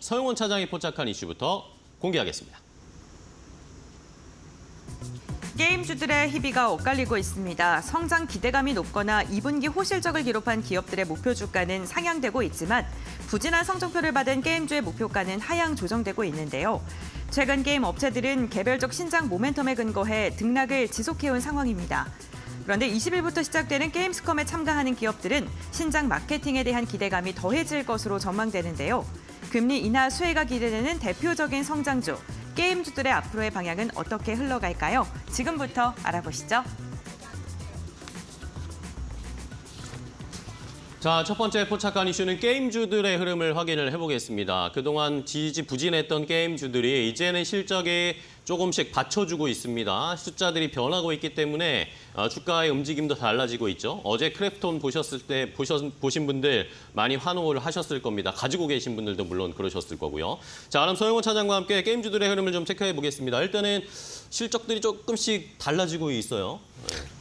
서영원 차장이 포착한 이슈부터 공개하겠습니다. 게임주들의 희비가 엇갈리고 있습니다. 성장 기대감이 높거나 2분기 호실적을 기록한 기업들의 목표 주가는 상향되고 있지만 부진한 성적표를 받은 게임주의 목표가는 하향 조정되고 있는데요. 최근 게임 업체들은 개별적 신작 모멘텀에 근거해 등락을 지속해온 상황입니다. 그런데 20일부터 시작되는 게임스컴에 참가하는 기업들은 신작 마케팅에 대한 기대감이 더해질 것으로 전망되는데요. 금리 인하 수혜가 기대되는 대표적인 성장주, 게임주들의 앞으로의 방향은 어떻게 흘러갈까요? 지금부터 알아보시죠. 자, 첫 번째 포착한 이슈는 게임주들의 흐름을 확인을 해보겠습니다. 그동안 지지부진했던 게임주들이 이제는 실적에 조금씩 받쳐주고 있습니다. 숫자들이 변하고 있기 때문에 주가의 움직임도 달라지고 있죠. 어제 크래프톤 보신 분들 많이 환호를 하셨을 겁니다. 가지고 계신 분들도 물론 그러셨을 거고요. 자, 그럼 서영원 차장과 함께 게임주들의 흐름을 좀 체크해 보겠습니다. 일단은 실적들이 조금씩 달라지고 있어요.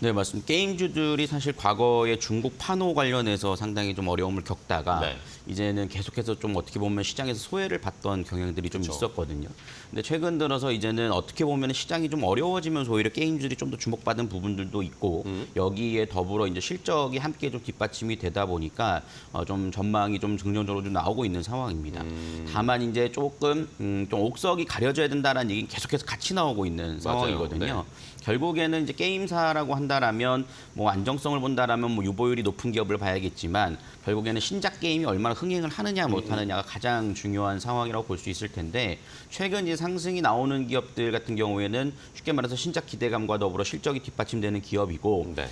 네, 맞습니다. 게임주들이 사실 과거에 중국 판호 관련해서 상당히 좀 어려움을 겪다가 네. 이제는 계속해서 좀 어떻게 보면 시장에서 소외를 받던 경향들이 좀 있었거든요. 근데 최근 들어서 이제는 어떻게 보면 시장이 좀 어려워지면서 오히려 게임주들이 좀 더 주목받은 부분들도 있고 여기에 더불어 이제 실적이 함께 좀 뒷받침이 되다 보니까 좀 전망이 좀 긍정적으로 좀 나오고 있는 상황입니다. 다만 이제 조금 좀 옥석이 가려져야 된다는 얘기는 계속해서 같이 나오고 있는 상황이거든요. 네. 결국에는 이제 게임사라고 한다라면 뭐 안정성을 본다라면 뭐 유보율이 높은 기업을 봐야겠지만 결국에는 신작 게임이 얼마나 흥행을 하느냐 못하느냐가 가장 중요한 상황이라고 볼 수 있을 텐데 최근 이제 상승이 나오는 기업들 같은 경우에는 쉽게 말해서 신작 기대감과 더불어 실적이 뒷받침되는 기업이고 네.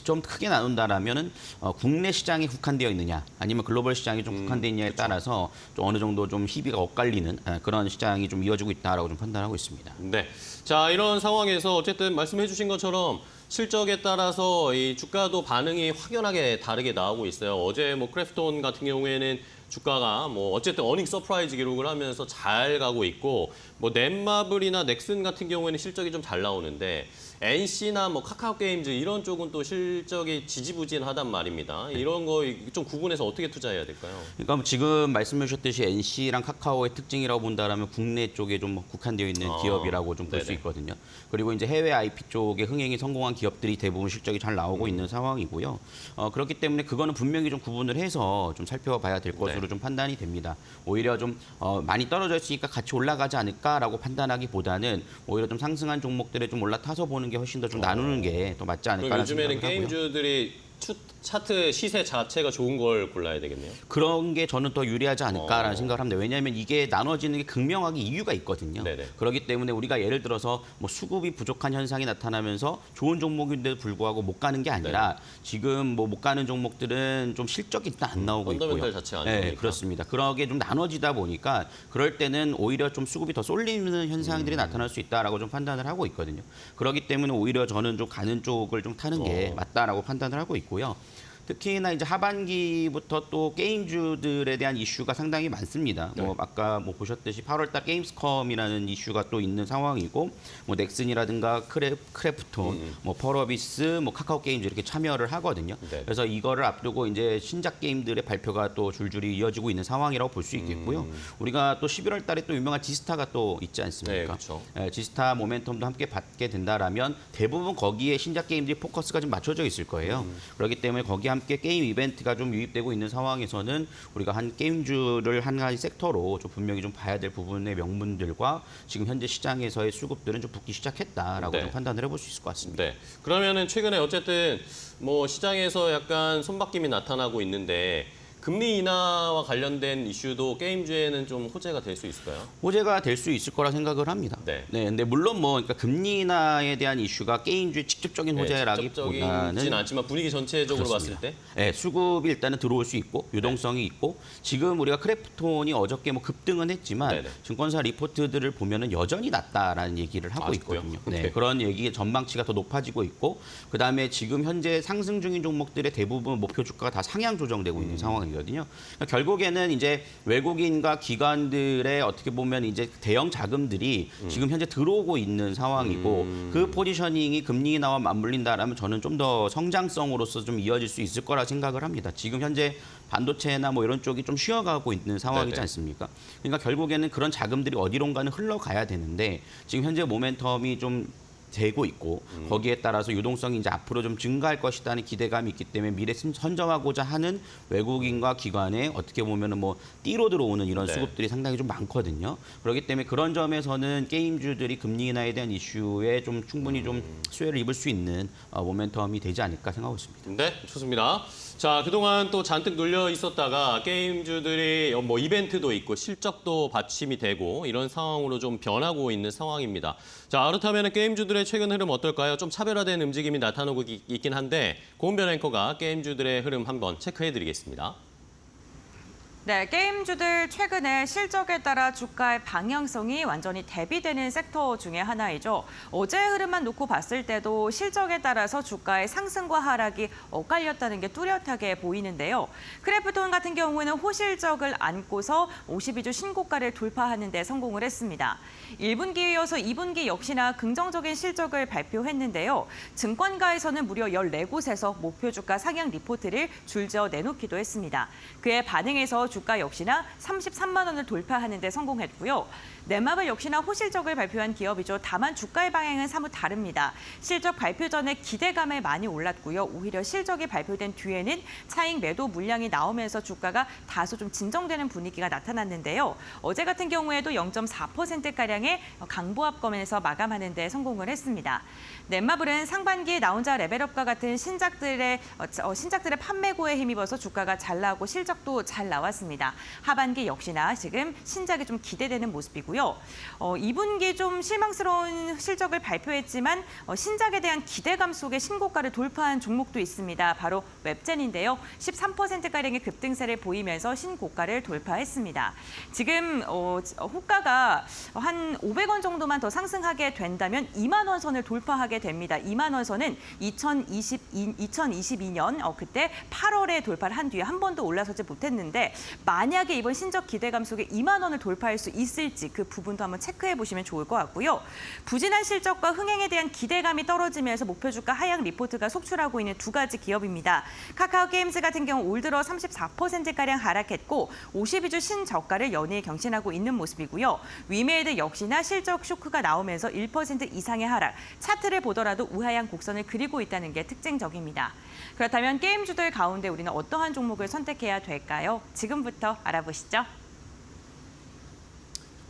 좀 크게 나눈다라면은 국내 시장에 국한되어 있느냐 아니면 글로벌 시장이 좀 국한되어 있느냐에 따라서 좀 어느 정도 좀 희비가 엇갈리는 그런 시장이 좀 이어지고 있다라고 좀 판단하고 있습니다. 네. 자, 이런 상황에서 어쨌든 말씀해 주신 것처럼 실적에 따라서 이 주가도 반응이 확연하게 다르게 나오고 있어요. 어제 뭐 크래프톤 같은 경우에는 주가가 뭐 어쨌든 어닝 서프라이즈 기록을 하면서 잘 가고 있고 뭐 넷마블이나 넥슨 같은 경우에는 실적이 좀 잘 나오는데 NC나 뭐 카카오 게임즈 이런 쪽은 또 실적이 지지부진하단 말입니다. 이런 거 좀 구분해서 어떻게 투자해야 될까요? 그러니까 뭐 지금 말씀해 주셨듯이 NC랑 카카오의 특징이라고 본다라면 국내 쪽에 좀 국한되어 있는 기업이라고 좀 볼 수 네네. 있거든요. 그리고 이제 해외 IP 쪽에 흥행이 성공한 기업들이 대부분 실적이 잘 나오고 있는 상황이고요. 그렇기 때문에 그거는 분명히 좀 구분을 해서 좀 살펴봐야 될 것으로 좀 판단이 됩니다. 오히려 좀 많이 떨어져 있으니까 같이 올라가지 않을까라고 판단하기보다는 오히려 좀 상승한 종목들에 좀 올라타서 보는 게 훨씬 더 좀 나누는 게 더 맞지 그럼 않을까라는 요즘에는 생각을 하고요. 게임주들이 차트 시세 자체가 좋은 걸 골라야 되겠네요. 그런 게 저는 더 유리하지 않을까라는 생각을 합니다. 왜냐하면 이게 나눠지는 게 극명하게 이유가 있거든요. 네네. 그렇기 때문에 우리가 예를 들어서 뭐 수급이 부족한 현상이 나타나면서 좋은 종목인데도 불구하고 못 가는 게 아니라 지금 뭐 못 가는 종목들은 좀 실적이 일단 안 나오고 펀더멘탈 있고요. 자체가 안 네, 좋으니까. 그렇습니다. 그러게 좀 나눠지다 보니까 그럴 때는 오히려 좀 수급이 더 쏠리는 현상들이 나타날 수 있다라고 좀 판단을 하고 있거든요. 그렇기 때문에 오히려 저는 좀 가는 쪽을 좀 타는 게 맞다라고 판단을 하고 있고요. 특히나 이제 하반기부터 또 게임주들에 대한 이슈가 상당히 많습니다. 뭐 아까 뭐 보셨듯이 8월달 게임스컴이라는 이슈가 또 있는 상황이고, 뭐 넥슨이라든가 크래프톤, 뭐 펄어비스, 뭐 카카오 게임즈 이렇게 참여를 하거든요. 네. 그래서 이거를 앞두고 이제 신작 게임들의 발표가 또 줄줄이 이어지고 있는 상황이라고 볼 수 있겠고요. 우리가 또 11월달에 또 유명한 지스타가 또 있지 않습니까? 네, 그렇죠. 지스타 모멘텀도 함께 받게 된다라면 대부분 거기에 신작 게임들이 포커스가 좀 맞춰져 있을 거예요. 그렇기 때문에 거기에 함께 게임 이벤트가 좀 유입되고 있는 상황에서는 우리가 한 게임주를 한 가지 섹터로 좀 분명히 좀 봐야 될 부분의 명분들과 지금 현재 시장에서의 수급들은 좀 붙기 시작했다라고 네. 좀 판단을 해볼 수 있을 것 같습니다. 네. 그러면은 최근에 어쨌든 뭐 시장에서 약간 손바뀜이 나타나고 있는데 금리 인하와 관련된 이슈도 게임주에는 좀 호재가 될 수 있을까요? 호재가 될 수 있을 거라 생각을 합니다. 네. 근데 물론 뭐 그러니까 금리 인하에 대한 이슈가 게임주의 직접적인 호재라기보다는 직접적이진 않지만 분위기 전체적으로 그렇습니다. 봤을 때 네, 수급이 일단은 들어올 수 있고 유동성이 있고 지금 우리가 크래프톤이 어저께 뭐 급등은 했지만 네네. 증권사 리포트들을 보면은 여전히 낮다라는 얘기를 하고 아직도요? 있거든요. 네. 그런 얘기의 전망치가 더 높아지고 있고 그다음에 지금 현재 상승 중인 종목들의 대부분 목표 주가가 다 상향 조정되고 있는 상황이거든요. 상황이거든요. 그러니까 결국에는 이제 외국인과 기관들의 어떻게 보면 이제 대형 자금들이 지금 현재 들어오고 있는 상황이고 그 포지셔닝이 금리 인하와 맞물린다라면 저는 좀 더 성장성으로서 좀 이어질 수 있을 거라 생각을 합니다. 지금 현재 반도체나 뭐 이런 쪽이 좀 쉬어가고 있는 상황이지 네네. 않습니까? 그러니까 결국에는 그런 자금들이 어디론가는 흘러가야 되는데 지금 현재 모멘텀이 좀 되고 있고 거기에 따라서 유동성이 이제 앞으로 좀 증가할 것이라는 기대감이 있기 때문에 미래 선점하고자 하는 외국인과 기관에 어떻게 보면은 뭐 띠로 들어오는 이런 네. 수급들이 상당히 좀 많거든요. 그렇기 때문에 그런 점에서는 게임주들이 금리 인하에 대한 이슈에 좀 충분히 좀 수혜를 입을 수 있는 모멘텀이 되지 않을까 생각하고 있습니다. 네, 좋습니다. 자, 그동안 또 잔뜩 눌려 있었다가 게임주들이 뭐 이벤트도 있고 실적도 받침이 되고 이런 상황으로 좀 변하고 있는 상황입니다. 자, 그렇다면 게임주들의 최근 흐름 어떨까요? 좀 차별화된 움직임이 나타나고 있긴 한데 고은별 앵커가 게임주들의 흐름 한번 체크해드리겠습니다. 네, 게임주들 최근에 실적에 따라 주가의 방향성이 완전히 대비되는 섹터 중에 하나이죠. 어제 흐름만 놓고 봤을 때도 실적에 따라서 주가의 상승과 하락이 엇갈렸다는 게 뚜렷하게 보이는데요. 크래프톤 같은 경우에는 호실적을 안고서 52주 신고가를 돌파하는 데 성공을 했습니다. 1분기에 이어서 2분기 역시나 긍정적인 실적을 발표했는데요. 증권가에서는 무려 14곳에서 목표 주가 상향 리포트를 줄지어 내놓기도 했습니다. 그에 반응해서 주가 역시나 33만 원을 돌파하는 데 성공했고요. 넷마블 역시나 호실적을 발표한 기업이죠. 다만 주가의 방향은 사뭇 다릅니다. 실적 발표 전에 기대감에 많이 올랐고요. 오히려 실적이 발표된 뒤에는 차익 매도 물량이 나오면서 주가가 다소 좀 진정되는 분위기가 나타났는데요. 어제 같은 경우에도 0.4%가량의 강보합권에서 마감하는 데 성공을 했습니다. 넷마블은 상반기에 나 혼자 레벨업과 같은 신작들의 판매고에 힘입어서 주가가 잘 나오고 실적도 잘 나왔습니다. 하반기 역시나 지금 신작이 좀 기대되는 모습이고요. 2분기 좀 실망스러운 실적을 발표했지만 신작에 대한 기대감 속에 신고가를 돌파한 종목도 있습니다. 바로 웹젠인데요. 13%가량의 급등세를 보이면서 신고가를 돌파했습니다. 지금 호가가 한 500원 정도만 더 상승하게 된다면 2만 원 선을 돌파하게 됩니다. 2만 원 선은 2022년 그때 8월에 돌파를 한 뒤에 한 번도 올라서지 못했는데 만약에 이번 신적 기대감 속에 2만 원을 돌파할 수 있을지 그 부분도 한번 체크해 보시면 좋을 것 같고요. 부진한 실적과 흥행에 대한 기대감이 떨어지면서 목표 주가 하향 리포트가 속출하고 있는 두 가지 기업입니다. 카카오 게임즈 같은 경우 올 들어 34%가량 하락했고 52주 신저가를 연이어 경신하고 있는 모습이고요. 위메이드 역시나 실적 쇼크가 나오면서 1% 이상의 하락, 차트를 보더라도 우하향 곡선을 그리고 있다는 게 특징적입니다. 그렇다면 게임주들 가운데 우리는 어떠한 종목을 선택해야 될까요? 지금부터 알아보시죠.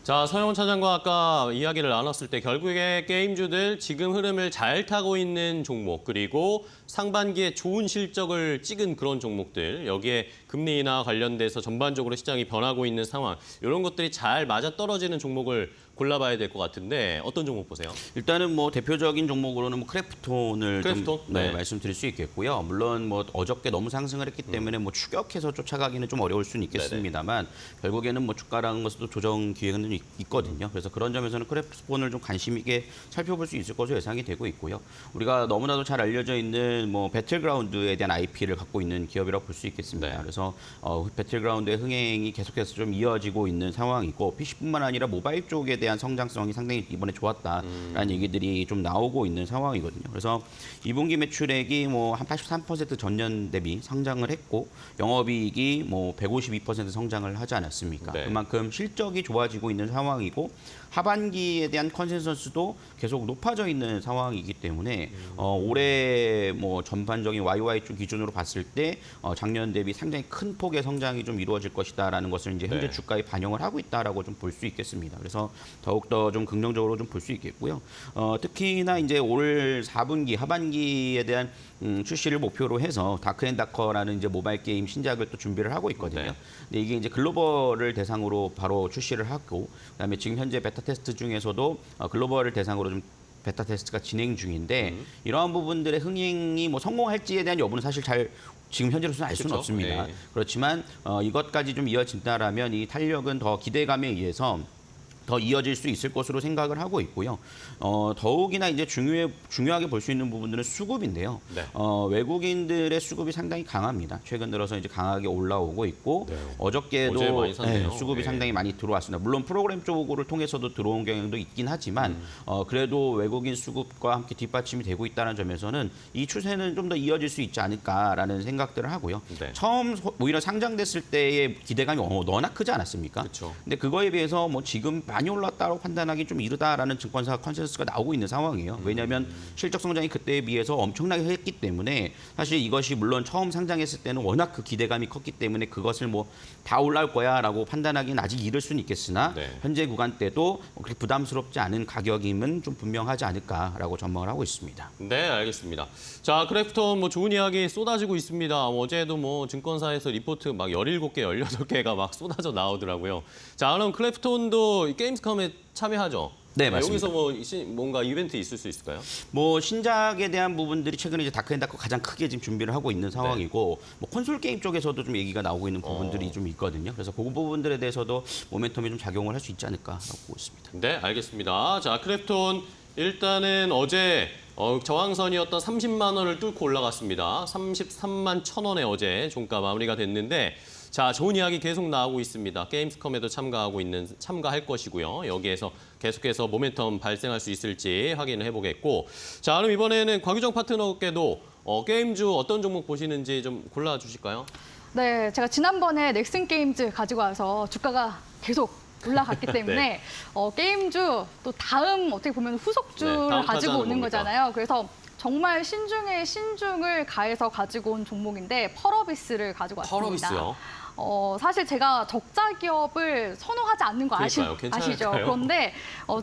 자, 서영훈 차장과 아까 이야기를 나눴을 때 결국에 게임주들 지금 흐름을 잘 타고 있는 종목 그리고 상반기에 좋은 실적을 찍은 그런 종목들 여기에 금리 인하 관련돼서 전반적으로 시장이 변하고 있는 상황 이런 것들이 잘 맞아떨어지는 종목을 골라봐야 될 것 같은데 어떤 종목 보세요? 일단은 뭐 대표적인 종목으로는 뭐 크래프톤을 크래프톤? 좀 네. 말씀드릴 수 있겠고요. 물론 뭐 어저께 너무 상승을 했기 때문에 뭐 추격해서 쫓아가기는 좀 어려울 수는 있겠습니다만 결국에는 뭐 주가라는 것도 조정 기회는 있거든요. 그래서 그런 점에서는 크래프톤을 좀 관심 있게 살펴볼 수 있을 것으로 예상이 되고 있고요. 우리가 너무나도 잘 알려져 있는 뭐 배틀그라운드에 대한 IP를 갖고 있는 기업이라고 볼 수 있겠습니다. 네. 그래서 배틀그라운드의 흥행이 계속해서 좀 이어지고 있는 상황이고 PC뿐만 아니라 모바일 쪽에 대한 성장성이 상당히 이번에 좋았다라는 얘기들이 좀 나오고 있는 상황이거든요. 그래서 2분기 매출액이 뭐 한 83% 전년 대비 성장을 했고 영업이익이 뭐 152% 성장을 하지 않았습니까? 네. 그만큼 실적이 좋아지고 있는 상황이고 하반기에 대한 컨센서스도 계속 높아져 있는 상황이기 때문에 올해 뭐 전반적인 YY주 기준으로 봤을 때 작년 대비 상당히 큰 폭의 성장이 좀 이루어질 것이다라는 것을 이제 현재 네. 주가에 반영을 하고 있다라고 좀 볼 수 있겠습니다. 그래서 더욱더 좀 긍정적으로 좀 볼 수 있겠고요. 특히나 이제 올 4분기 하반기에 대한 출시를 목표로 해서 다크앤다커라는 이제 모바일 게임 신작을 또 준비를 하고 있거든요. 네. 근데 이게 이제 글로벌을 대상으로 바로 출시를 하고 그다음에 지금 현재 베타 테스트 중에서도 글로벌을 대상으로 좀 베타 테스트가 진행 중인데 이러한 부분들의 흥행이 뭐 성공할지에 대한 여부는 사실 잘 지금 현재로서는 알 수는 그렇죠. 없습니다. 네. 그렇지만 이것까지 좀 이어진다라면 이 탄력은 더 기대감에 의해서 더 이어질 수 있을 것으로 생각을 하고 있고요. 더욱이나 이제 중요하게 볼 수 있는 부분들은 수급인데요. 네. 외국인들의 수급이 상당히 강합니다. 최근 들어서 이제 강하게 올라오고 있고 네. 어저께도 어제 많이 샀네요. 수급이 네. 상당히 많이 들어왔습니다. 물론 프로그램 쪽으로 통해서도 들어온 경향도 있긴 하지만 그래도 외국인 수급과 함께 뒷받침이 되고 있다는 점에서는 이 추세는 좀 더 이어질 수 있지 않을까라는 생각들을 하고요. 네. 처음 오히려 상장됐을 때의 기대감이 워낙 크지 않았습니까? 그렇죠. 근데 그거에 비해서 뭐 지금 많이 올랐다고 판단하기 좀 이르다라는 증권사 컨센서스가 나오고 있는 상황이에요. 왜냐하면 실적 성장이 그때에 비해서 엄청나게 했기 때문에 사실 이것이 물론 처음 상장했을 때는 워낙 그 기대감이 컸기 때문에 그것을 뭐 다 올라올 거야라고 판단하기는 아직 이를 수는 있겠으나 네. 현재 구간 때도 그렇게 부담스럽지 않은 가격임은 좀 분명하지 않을까라고 전망을 하고 있습니다. 네, 알겠습니다. 자, 크래프톤 뭐 좋은 이야기 쏟아지고 있습니다. 어제도 뭐 증권사에서 리포트 막 17개, 18개가 막 쏟아져 나오더라고요. 자, 그럼 크래프톤도 게임스컴에 참여하죠? 네, 맞습니다. 여기서 뭐 뭔가 이벤트 있을 수 있을까요? 뭐 신작에 대한 부분들이 최근에 이제 다크앤다크 가장 크게 지금 준비를 하고 있는 상황이고 뭐 콘솔 게임 쪽에서도 좀 얘기가 나오고 있는 부분들이 좀 있거든요. 그래서 그 부분들에 대해서도 모멘텀이 좀 작용을 할 수 있지 않을까라고 보고 있습니다. 네, 알겠습니다. 자, 크래프톤 일단은 어제 저항선이었던 30만 원을 뚫고 올라갔습니다. 33만 1,000원에 어제 종가 마무리가 됐는데 자, 좋은 이야기 계속 나오고 있습니다. 게임스컴에도 참가할 것이고요. 여기에서 계속해서 모멘텀 발생할 수 있을지 확인을 해보겠고 자, 그럼 이번에는 곽유정 파트너께도 게임주 어떤 종목 보시는지 좀 골라주실까요? 네, 제가 지난번에 넥슨 게임즈 가지고 와서 주가가 계속 올라갔기 때문에 네. 게임주 또 다음 어떻게 보면 후속주를 네, 다음 가지고 타자는 오는 뭡니까? 거잖아요. 그래서 정말 신중에 신중을 가해서 가지고 온 종목인데 펄어비스를 가지고 왔습니다. 펄어비스요? 사실 제가 적자 기업을 선호하지 않는 거 그러니까요. 아시죠? 괜찮을까요? 그런데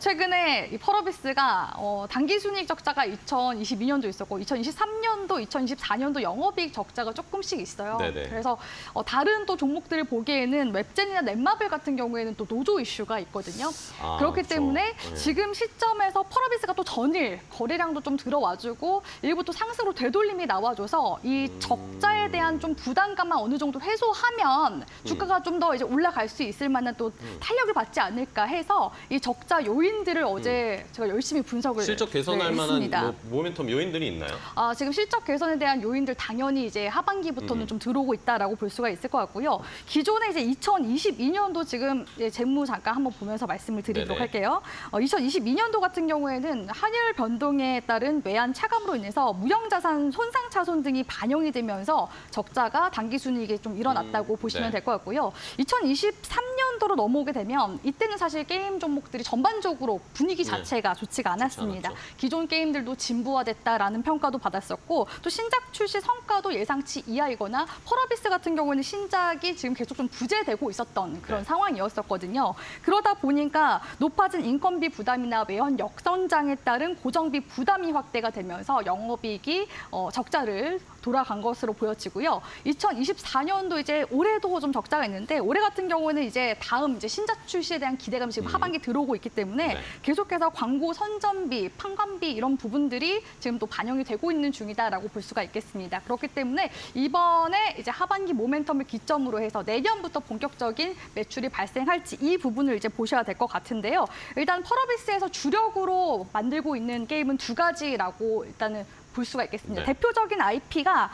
최근에 이 펄어비스가 당기순이익 적자가 2022년도 있었고 2023년도, 2024년도 영업이익 적자가 조금씩 있어요. 네네. 그래서 다른 또 종목들을 보기에는 웹젠이나 넷마블 같은 경우에는 또 노조 이슈가 있거든요. 아, 그렇기 그렇죠. 때문에 네. 지금 시점에서 펄어비스가 또 전일 거래량도 좀 들어와주고 일부 또 상승으로 되돌림이 나와줘서 이 적자에 대한 좀 부담감만 어느 정도 해소하면 주가가 좀 더 이제 올라갈 수 있을 만한 또 탄력을 받지 않을까 해서 이 적자 요인들을 어제 제가 열심히 분석을 실적 개선할 만한 했습니다. 뭐 모멘텀 요인들이 있나요? 지금 실적 개선에 대한 요인들 당연히 이제 하반기부터는 좀 들어오고 있다라고 볼 수가 있을 것 같고요. 기존에 이제 2022년도 지금 재무 잠깐 한번 보면서 말씀을 드리도록 네네. 할게요. 2022년도 같은 경우에는 환율 변동에 따른 외환 차감으로 인해서 무형자산 손상 차손 등이 반영이 되면서 적자가 당기순이익에 좀 일어났다고 보시면 네. 될 것 같고요. 2023년도로 넘어오게 되면 이때는 사실 게임 종목들이 전반적으로 분위기 네. 자체가 좋지가 않았습니다. 않았죠. 기존 게임들도 진부화됐다라는 평가도 받았었고 또 신작 출시 성과도 예상치 이하이거나 펄어비스 같은 경우는 신작이 지금 계속 좀 부재되고 있었던 그런 네. 상황이었었거든요. 그러다 보니까 높아진 인건비 부담이나 외환 역성장에 따른 고정비 부담이 확대가 되면서 영업이익이 적자를 돌아간 것으로 보여지고요. 2024년도 이제 올해도 좀 적자가 있는데 올해 같은 경우는 이제 다음 이제 신작 출시에 대한 기대감이 지금 하반기 들어오고 있기 때문에 네. 계속해서 광고 선전비, 판관비 이런 부분들이 지금 또 반영이 되고 있는 중이다라고 볼 수가 있겠습니다. 그렇기 때문에 이번에 이제 하반기 모멘텀을 기점으로 해서 내년부터 본격적인 매출이 발생할지 이 부분을 이제 보셔야 될 것 같은데요. 일단 펄어비스에서 주력으로 만들고 있는 게임은 두 가지라고 일단은 볼 수가 있겠습니다. 네. 대표적인 IP가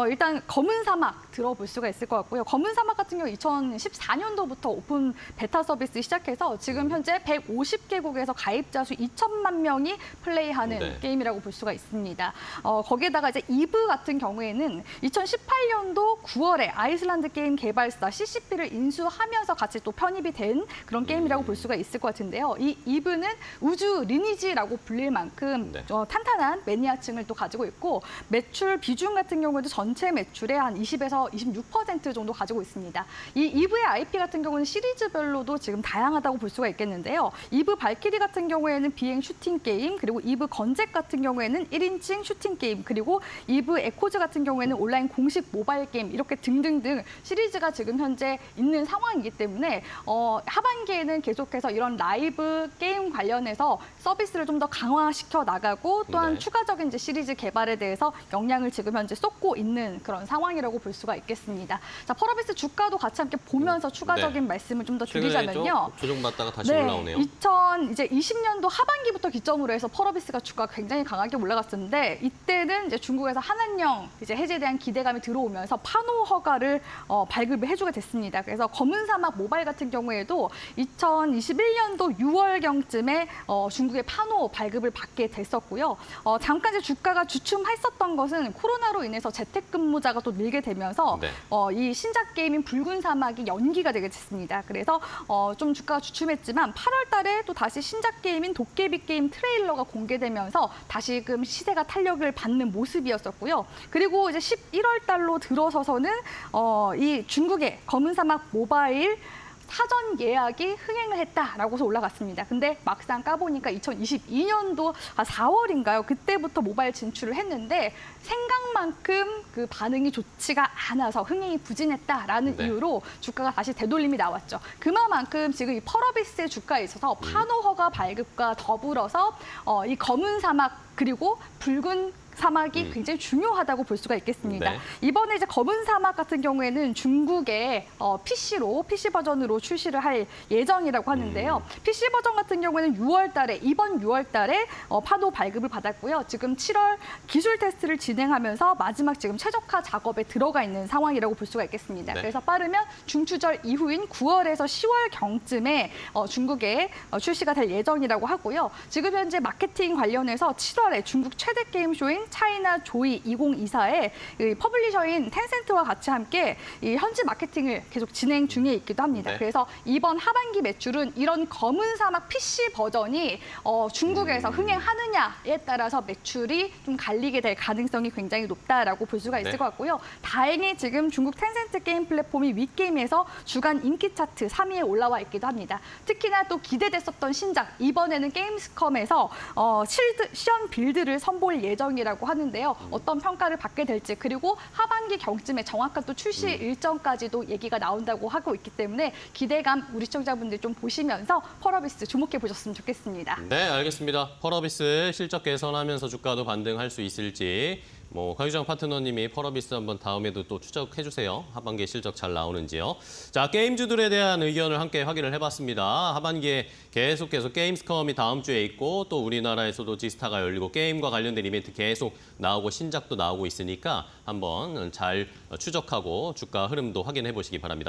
일단 검은 사막 들어볼 수가 있을 것 같고요. 검은 사막 같은 경우 2014년도부터 오픈 베타 서비스 시작해서 지금 현재 150개국에서 가입자 수 2천만 명이 플레이하는 네. 게임이라고 볼 수가 있습니다. 거기에다가 이제 이브 같은 경우에는 2018년도 9월에 아이슬란드 게임 개발사 CCP를 인수하면서 같이 또 편입이 된 그런 게임이라고 볼 수가 있을 것 같은데요. 이 이브는 우주 리니지라고 불릴 만큼 네. 탄탄한 매니아층을 또 가지고 있고 매출 비중 같은 경우에도 전체 매출의 한 20에서 26% 정도 가지고 있습니다. 이 이브의 IP 같은 경우는 시리즈별로도 지금 다양하다고 볼 수가 있겠는데요. 이브 발키리 같은 경우에는 비행 슈팅 게임, 그리고 이브 건잭 같은 경우에는 1인칭 슈팅 게임, 그리고 이브 에코즈 같은 경우에는 온라인 공식 모바일 게임 이렇게 등등등 시리즈가 지금 현재 있는 상황이기 때문에 하반기에는 계속해서 이런 라이브 게임 관련해서 서비스를 좀 더 강화시켜 나가고 또한 네. 추가적인 이제 시리즈 개발에 대해서 역량을 지금 현재 쏟고 있는 그런 상황이라고 볼 수가 있겠습니다. 자, 펄어비스 주가도 같이 함께 보면서 추가적인 말씀을 좀 더 최근에 드리자면요. 좀 조정받다가 다시 올라오네요. 2020년도 하반기부터 기점으로 해서 펄어비스가 주가가 굉장히 강하게 올라갔었는데 이때는 이제 중국에서 한한령 이제 해제에 대한 기대감이 들어오면서 판호 허가를 발급을 해주게 됐습니다. 그래서 검은 사막 모바일 같은 경우에도 2021년도 6월경쯤에 중국의 판호 발급을 받게 됐었고요. 잠깐 이제 주가가 주춤했었던 것은 코로나로 인해서 재택근무자가 또 늘게 되면서 네. 이 신작 게임인 붉은 사막이 연기가 되게 됐습니다. 그래서 좀 주가가 주춤했지만 8월 달에 또 다시 신작 게임인 도깨비 게임 트레일러가 공개되면서 다시금 시세가 탄력을 받는 모습이었었고요. 그리고 이제 11월 달로 들어서서는 이 중국의 검은 사막 모바일 사전 예약이 흥행을 했다라고서 올라갔습니다. 근데 막상 까보니까 2022년도 4월인가요? 그때부터 모바일 진출을 했는데 생각만큼 그 반응이 좋지가 않아서 흥행이 부진했다라는 네. 이유로 주가가 다시 되돌림이 나왔죠. 그만큼 지금 이 펄어비스의 주가에 있어서 판호 허가 발급과 더불어서 이 검은 사막 그리고 붉은 사막이 굉장히 중요하다고 볼 수가 있겠습니다. 네. 이번에 이제 검은 사막 같은 경우에는 중국의 PC 버전으로 출시를 할 예정이라고 하는데요. PC 버전 같은 경우에는 이번 6월 달에 판호 발급을 받았고요. 지금 7월 기술 테스트를 진행하면서 마지막 지금 최적화 작업에 들어가 있는 상황이라고 볼 수가 있겠습니다. 네. 그래서 빠르면 중추절 이후인 9월에서 10월경쯤에 중국에 출시가 될 예정이라고 하고요. 지금 현재 마케팅 관련해서 7월에 중국 최대 게임쇼인 차이나 조이 2024에 퍼블리셔인 텐센트와 같이 함께 이 현지 마케팅을 계속 진행 중에 있기도 합니다. 네. 그래서 이번 하반기 매출은 이런 검은 사막 PC 버전이 중국에서 흥행하느냐에 따라서 매출이 좀 갈리게 될 가능성이 굉장히 높다라고 볼 수가 있을 네. 것 같고요. 다행히 지금 중국 텐센트 게임 플랫폼이 윗게임에서 주간 인기 차트 3위에 올라와 있기도 합니다. 특히나 또 기대됐었던 신작, 이번에는 게임스컴에서 시연 빌드를 선보일 예정이라고 하는데요. 어떤 평가를 받게 될지 그리고 하반기 경쯤에 정확한 또 출시 일정까지도 얘기가 나온다고 하고 있기 때문에 기대감 우리 시청자분들 좀 보시면서 펄어비스 주목해 보셨으면 좋겠습니다. 네, 알겠습니다. 펄어비스 실적 개선하면서 주가도 반등할 수 있을지 강유정 파트너님이 펄어비스 한번 다음에도 또 추적해 주세요. 하반기에 실적 잘 나오는지요. 자, 게임주들에 대한 의견을 함께 확인을 해봤습니다. 하반기에 계속해서 게임스컴이 다음 주에 있고 또 우리나라에서도 지스타가 열리고 게임과 관련된 이벤트 계속 나오고 신작도 나오고 있으니까 한번 잘 추적하고 주가 흐름도 확인해 보시기 바랍니다.